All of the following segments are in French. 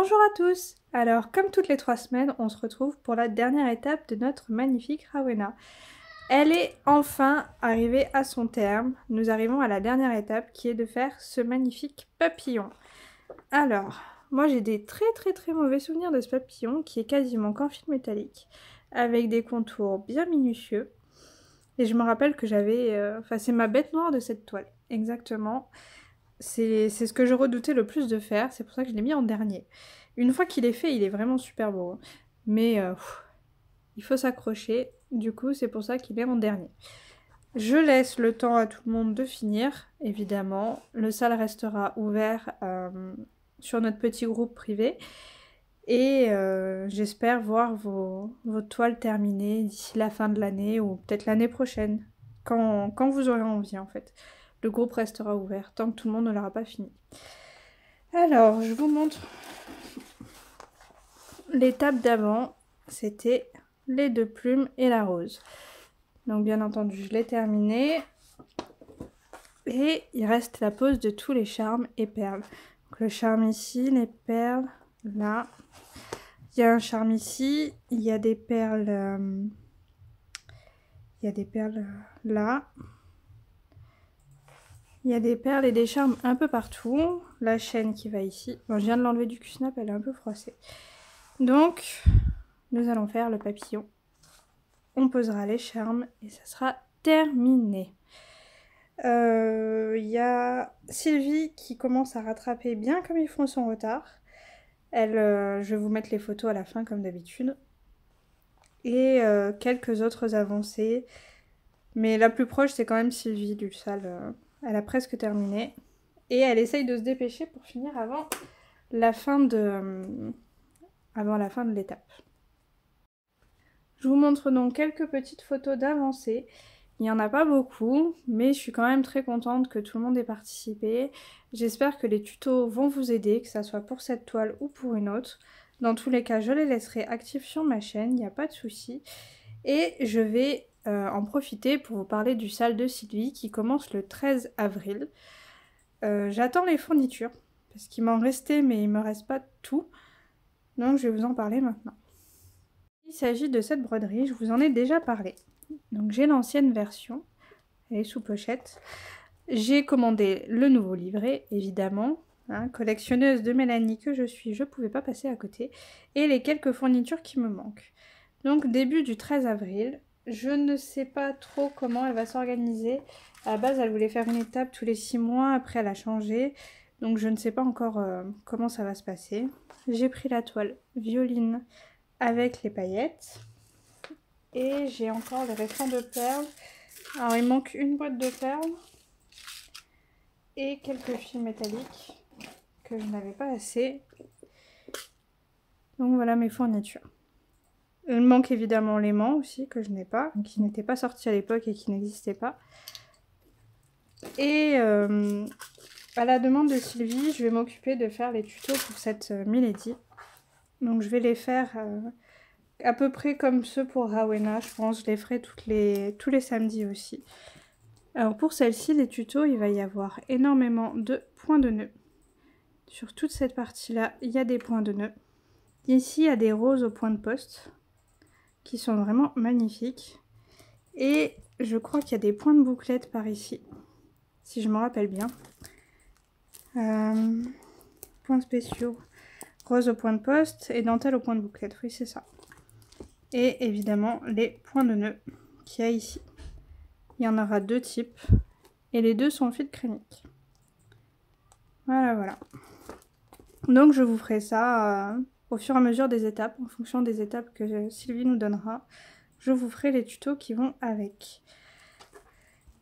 Bonjour à tous! Alors, comme toutes les 3 semaines, on se retrouve pour la dernière étape de notre magnifique Rowena. Elle est enfin arrivée à son terme. Nous arrivons à la dernière étape qui est de faire ce magnifique papillon. Alors, moi j'ai des très mauvais souvenirs de ce papillon qui est quasiment qu'en fil métallique, avec des contours bien minutieux. Et je me rappelle que j'avais... Enfin, c'est ma bête noire de cette toile, exactement. C'est ce que je redoutais le plus de faire, c'est pour ça que je l'ai mis en dernier. Une fois qu'il est fait, il est vraiment super beau. Mais il faut s'accrocher, du coup c'est pour ça qu'il est en dernier. Je laisse le temps à tout le monde de finir, évidemment. Le salle restera ouvert sur notre petit groupe privé. Et j'espère voir vos toiles terminées d'ici la fin de l'année ou peut-être l'année prochaine, quand vous aurez envie en fait. Le groupe restera ouvert tant que tout le monde ne l'aura pas fini. Alors, je vous montre l'étape d'avant. C'était les 2 plumes et la rose. Donc bien entendu, je l'ai terminé. Et il reste la pose de tous les charmes et perles. Donc le charme ici, les perles là. Il y a un charme ici, il y a des perles là. Il y a des perles et des charmes un peu partout. La chaîne qui va ici. Bon, je viens de l'enlever du Q-snap, elle est un peu froissée. Donc, nous allons faire le papillon. On posera les charmes et ça sera terminé. Il y a Sylvie qui commence à rattraper bien comme ils font son retard. Elle, je vais vous mettre les photos à la fin comme d'habitude. Et quelques autres avancées. Mais la plus proche, c'est quand même Sylvie du salle. Elle a presque terminé. Et elle essaye de se dépêcher pour finir avant la fin de l'étape. Je vous montre donc quelques petites photos d'avancées. Il n'y en a pas beaucoup, mais je suis quand même très contente que tout le monde ait participé. J'espère que les tutos vont vous aider, que ça soit pour cette toile ou pour une autre. Dans tous les cas, je les laisserai actifs sur ma chaîne, il n'y a pas de souci. Et je vais en profiter pour vous parler du salle de Sylvie qui commence le 13 avril. J'attends les fournitures, parce qu'il m'en restait, mais il ne me reste pas tout. Donc je vais vous en parler maintenant. Il s'agit de cette broderie, je vous en ai déjà parlé. Donc j'ai l'ancienne version, elle est sous pochette. J'ai commandé le nouveau livret, évidemment. Hein, collectionneuse de Mélanie que je suis, je ne pouvais pas passer à côté. Et les quelques fournitures qui me manquent. Donc début du 13 avril, je ne sais pas trop comment elle va s'organiser. À la base, elle voulait faire une étape tous les 6 mois, après elle a changé. Donc je ne sais pas encore comment ça va se passer. J'ai pris la toile violine avec les paillettes. Et j'ai encore les restants de perles. Alors il manque une boîte de perles. Et quelques fils métalliques que je n'avais pas assez. Donc voilà mes fournitures. Il me manque évidemment l'aimant aussi que je n'ai pas, qui n'était pas sorti à l'époque et qui n'existait pas. Et à la demande de Sylvie, je vais m'occuper de faire les tutos pour cette Milady. Donc je vais les faire à peu près comme ceux pour Rowena, je pense. Je les ferai tous les samedis aussi. Alors pour celle-ci, les tutos, il va y avoir énormément de points de nœud. Sur toute cette partie-là, il y a des points de nœud. Ici, il y a des roses au point de poste qui sont vraiment magnifiques. Et je crois qu'il y a des points de bouclette par ici, si je me rappelle bien. Points spéciaux, rose au point de poste et dentelle au point de bouclette. Oui, c'est ça. Et évidemment, les points de nœud qu'il y a ici. Il y en aura 2 types. Et les 2 sont fil crémique. Voilà. Donc je vous ferai ça au fur et à mesure des étapes, en fonction des étapes que Sylvie nous donnera. Je vous ferai les tutos qui vont avec.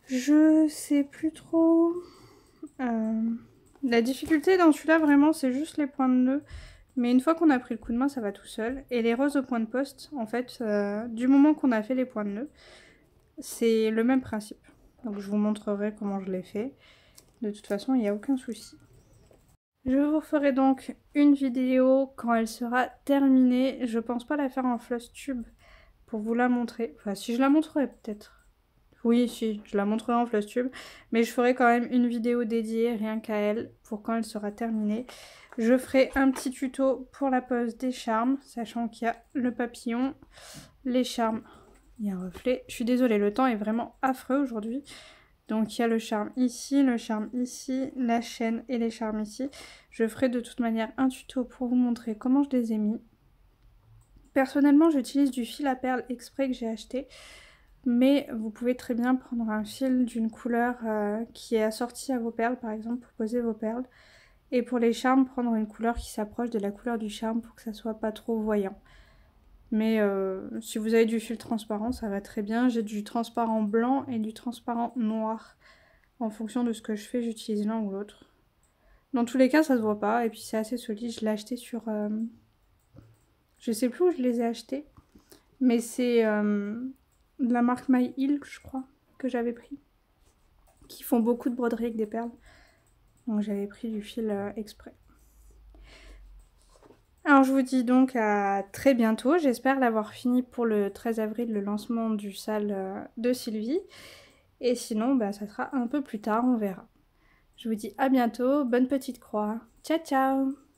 Je sais plus trop. La difficulté dans celui-là, vraiment, c'est juste les points de nœud. Mais une fois qu'on a pris le coup de main, ça va tout seul. Et les roses au point de poste, en fait, du moment qu'on a fait les points de nœud, c'est le même principe. Donc je vous montrerai comment je l'ai fait. De toute façon, il n'y a aucun souci. Je vous ferai donc une vidéo quand elle sera terminée. Je pense pas la faire en floss tube pour vous la montrer. Enfin, si je la montrerai peut-être. Il Oui, si, je la montrerai en floss tube, mais je ferai quand même une vidéo dédiée rien qu'à elle pour quand elle sera terminée. Je ferai un petit tuto pour la pose des charmes, sachant qu'il y a le papillon, les charmes, il y a un reflet. Je suis désolée, le temps est vraiment affreux aujourd'hui. Donc il y a le charme ici, la chaîne et les charmes ici. Je ferai de toute manière un tuto pour vous montrer comment je les ai mis. Personnellement, j'utilise du fil à perles exprès que j'ai acheté. Mais vous pouvez très bien prendre un fil d'une couleur qui est assortie à vos perles, par exemple, pour poser vos perles. Et pour les charmes, prendre une couleur qui s'approche de la couleur du charme pour que ça soit pas trop voyant. Mais si vous avez du fil transparent, ça va très bien. J'ai du transparent blanc et du transparent noir. En fonction de ce que je fais, j'utilise l'un ou l'autre. Dans tous les cas, ça se voit pas. Et puis c'est assez solide. Je l'ai acheté sur... Je sais plus où je les ai achetés. Mais c'est de la marque My Hill, je crois, que j'avais pris. Qui font beaucoup de broderie avec des perles. Donc j'avais pris du fil exprès. Alors je vous dis donc à très bientôt. J'espère l'avoir fini pour le 13 avril, le lancement du sale de Sylvie. Et sinon, bah, ça sera un peu plus tard, on verra. Je vous dis à bientôt, bonne petite croix. Ciao ciao!